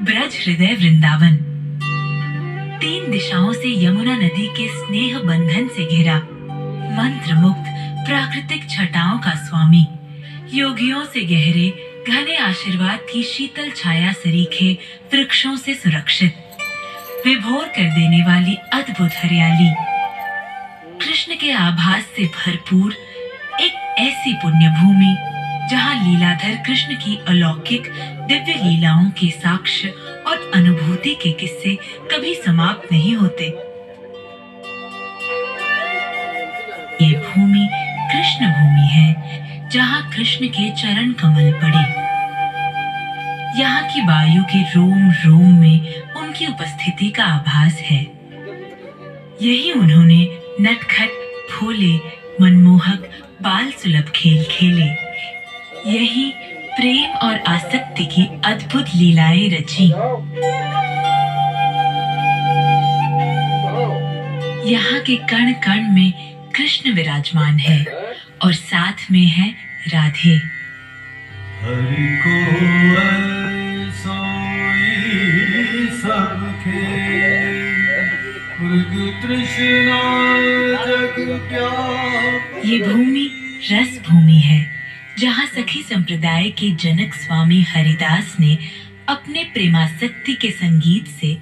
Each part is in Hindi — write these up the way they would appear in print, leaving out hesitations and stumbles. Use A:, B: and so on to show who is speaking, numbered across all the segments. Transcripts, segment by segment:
A: ब्रज हृदय वृंदावन। तीन दिशाओं से यमुना नदी के स्नेह बंधन से घिरा, मंत्र मुक्त प्राकृतिक छटाओं का स्वामी, योगियों से गहरे घने आशीर्वाद की शीतल छाया सरीखे वृक्षों से सुरक्षित, विभोर कर देने वाली अद्भुत हरियाली, कृष्ण के आभास से भरपूर एक ऐसी पुण्य भूमि जहां लीलाधर कृष्ण की अलौकिक दिव्य लीलाओं के साक्ष्य और अनुभूति के किस्से कभी समाप्त नहीं होते। ये भूमि कृष्ण भूमि है जहां कृष्ण के चरण कमल पड़े। यहाँ की वायु के रोम रोम में उनकी उपस्थिति का आभास है। यही उन्होंने नटखट भोले मनमोहक बाल सुलभ खेल खेले। यही प्रेम और आसक्ति की अद्भुत लीलाएं रची। यहाँ के कण कण में कृष्ण विराजमान है और साथ में है राधे।
B: हरि को सोई सब मृग तृष्णा जग प्यास।
A: ये भूमि रस भूमि है जहाँ सखी संप्रदाय के जनक स्वामी हरिदास ने अपने प्रेमासक्ति के संगीत से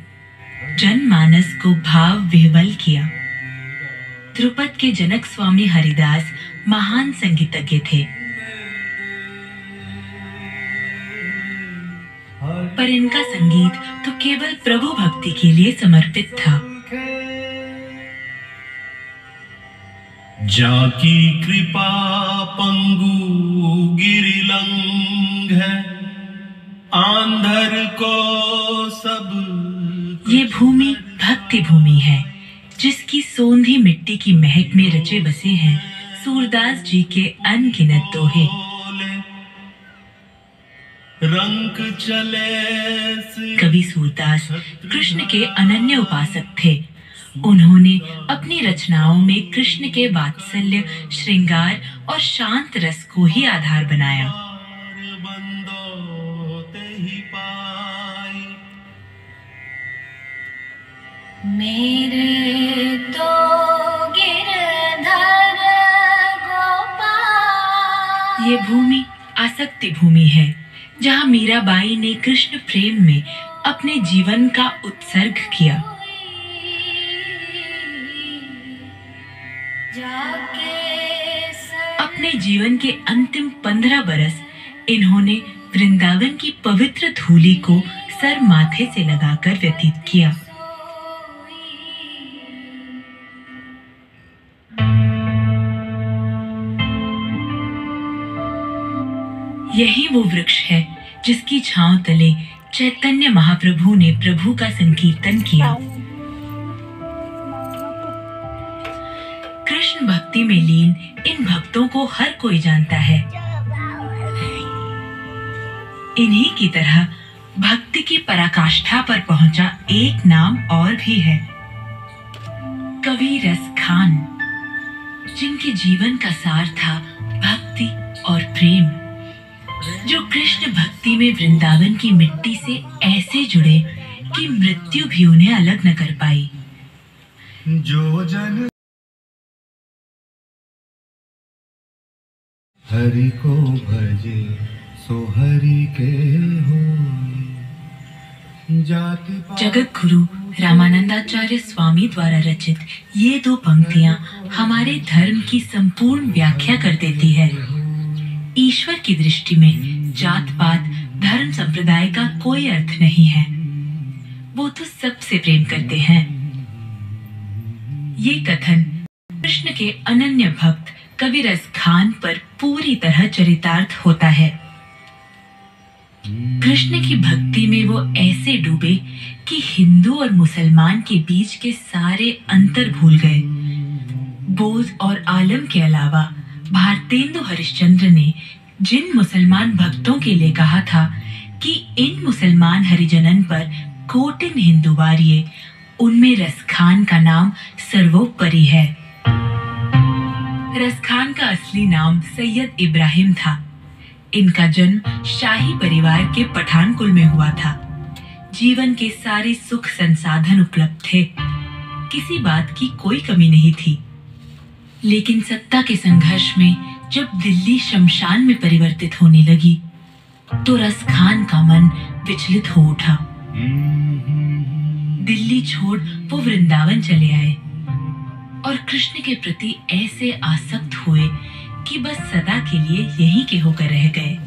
A: जनमानस को भाव विह्वल किया। ध्रुपद के जनक स्वामी हरिदास महान संगीतज्ञ थे, पर इनका संगीत तो केवल प्रभु भक्ति के लिए समर्पित था।
B: जाकी कृपा पंगु गिरिलंग है, आंधर को सब।
A: ये भूमि भक्ति भूमि है जिसकी सोंधी मिट्टी की महक में रचे बसे हैं सूरदास जी के अनगिनत दोहे।
B: रंग चले
A: कवि सूरदास कृष्ण के अनन्य उपासक थे। उन्होंने अपनी रचनाओं में कृष्ण के वात्सल्य, श्रृंगार और शांत रस को ही आधार बनाया।
C: मेरे तो गिरधर गोपाल।
A: ये भूमि आसक्ति भूमि है जहाँ मीराबाई ने कृष्ण प्रेम में अपने जीवन का उत्सर्ग किया। अपने जीवन के अंतिम 15 बरस इन्होंने वृंदावन की पवित्र धूलि को सर माथे से लगाकर व्यतीत किया। यही वो वृक्ष है जिसकी छांव तले चैतन्य महाप्रभु ने प्रभु का संकीर्तन किया। कृष्ण भक्ति में लीन इन भक्तों को हर कोई जानता है। इन्हीं की तरह भक्ति की पराकाष्ठा पर पहुंचा एक नाम और भी है, कवि रस खान, जिनके जीवन का सार था भक्ति और प्रेम, जो कृष्ण भक्ति में वृंदावन की मिट्टी से ऐसे जुड़े कि मृत्यु भी उन्हें अलग न कर पाई।
B: जो जन हरि को भजे सो हरि के होय।
A: जगत गुरु रामानंदाचार्य स्वामी द्वारा रचित ये दो पंक्तियां हमारे धर्म की संपूर्ण व्याख्या कर देती है। ईश्वर की दृष्टि में जात पात धर्म संप्रदाय का कोई अर्थ नहीं है, वो तो सबसे प्रेम करते हैं। ये कथन कृष्ण के अनन्य भक्त कवि रस खान पर पूरी तरह चरितार्थ होता है। कृष्ण की भक्ति में वो ऐसे डूबे कि हिंदू और मुसलमान के बीच के सारे अंतर भूल गए। बोध और आलम के अलावा भारतेंदु हरिश्चंद्र ने जिन मुसलमान भक्तों के लिए कहा था कि इन मुसलमान हरिजनन पर कोटिन हिंदू वारिये, उनमें रसखान का नाम सर्वोपरि है। रसखान का असली नाम सैयद इब्राहिम था। इनका जन्म शाही परिवार के पठान कुल में हुआ था। जीवन के सारे सुख संसाधन उपलब्ध थे, किसी बात की कोई कमी नहीं थी। लेकिन सत्ता के संघर्ष में जब दिल्ली शमशान में परिवर्तित होने लगी, तो रसखान का मन विचलित हो उठा। दिल्ली छोड़ वो वृंदावन चले आए और कृष्ण के प्रति ऐसे आसक्त हुए कि बस सदा के लिए यहीं के होकर रह गए।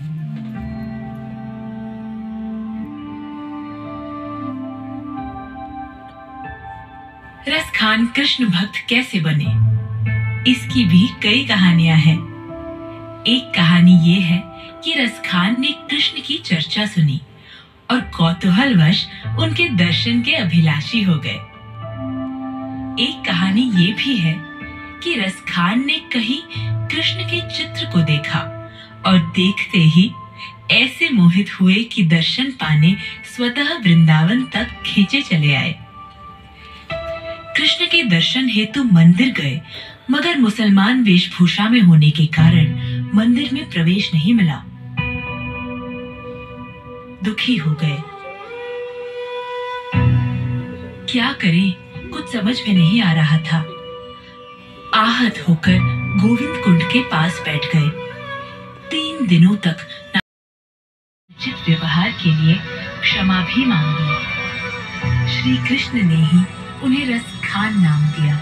A: रसखान कृष्ण भक्त कैसे बने, इसकी भी कई कहानियां हैं। एक कहानी ये है कि रसखान ने कृष्ण की चर्चा सुनी और कौतूहलवश उनके दर्शन के अभिलाषी हो गए। एक कहानी ये भी है कि रसखान ने कहीं कृष्ण के चित्र को देखा और देखते ही ऐसे मोहित हुए कि दर्शन पाने स्वतः वृंदावन तक खींचे चले आए। कृष्ण के दर्शन हेतु मंदिर गए, मगर मुसलमान वेशभूषा में होने के कारण मंदिर में प्रवेश नहीं मिला। दुखी हो गए। क्या करें, कुछ समझ में नहीं आ रहा था। आहत होकर गोविंद कुंड के पास बैठ गए। 3 दिनों तक उचित व्यवहार के लिए क्षमा भी मांगी। श्री कृष्ण ने ही उन्हें रसखान नाम दिया।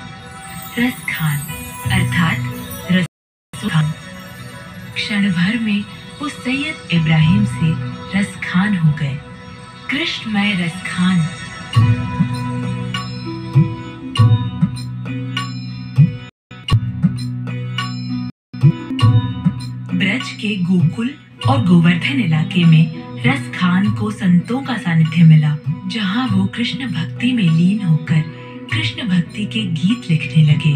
A: रसखान अर्थात रसखान। क्षण भर में वो सैयद इब्राहिम से रसखान हो गए। कृष्णमय रसखान। ब्रज के गोकुल और गोवर्धन इलाके में रसखान को संतों का सानिध्य मिला, जहां वो कृष्ण भक्ति में लीन होकर कृष्ण भक्ति के गीत लिखने लगे।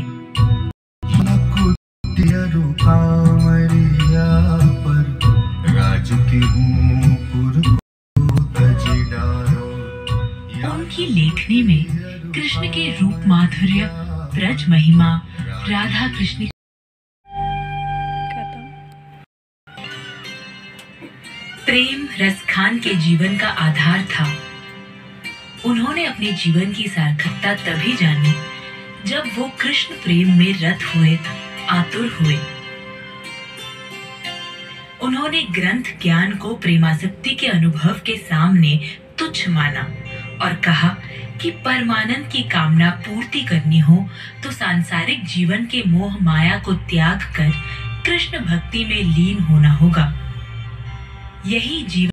A: उनकी लेखनी में कृष्ण के रूप माधुर्य, ब्रज महिमा, राधा कृष्ण प्रेम रसखान के जीवन का आधार था। उन्होंने अपने जीवन की सार्थकता तभी जानी जब वो कृष्ण प्रेम में रत हुए, आतुर हुए। उन्होंने ग्रंथ ज्ञान को प्रेमासक्ति के अनुभव के सामने तुच्छ माना और कहा कि परमानंद की कामना पूर्ति करनी हो तो सांसारिक जीवन के मोह माया को त्याग कर कृष्ण भक्ति में लीन होना होगा। यही जीवन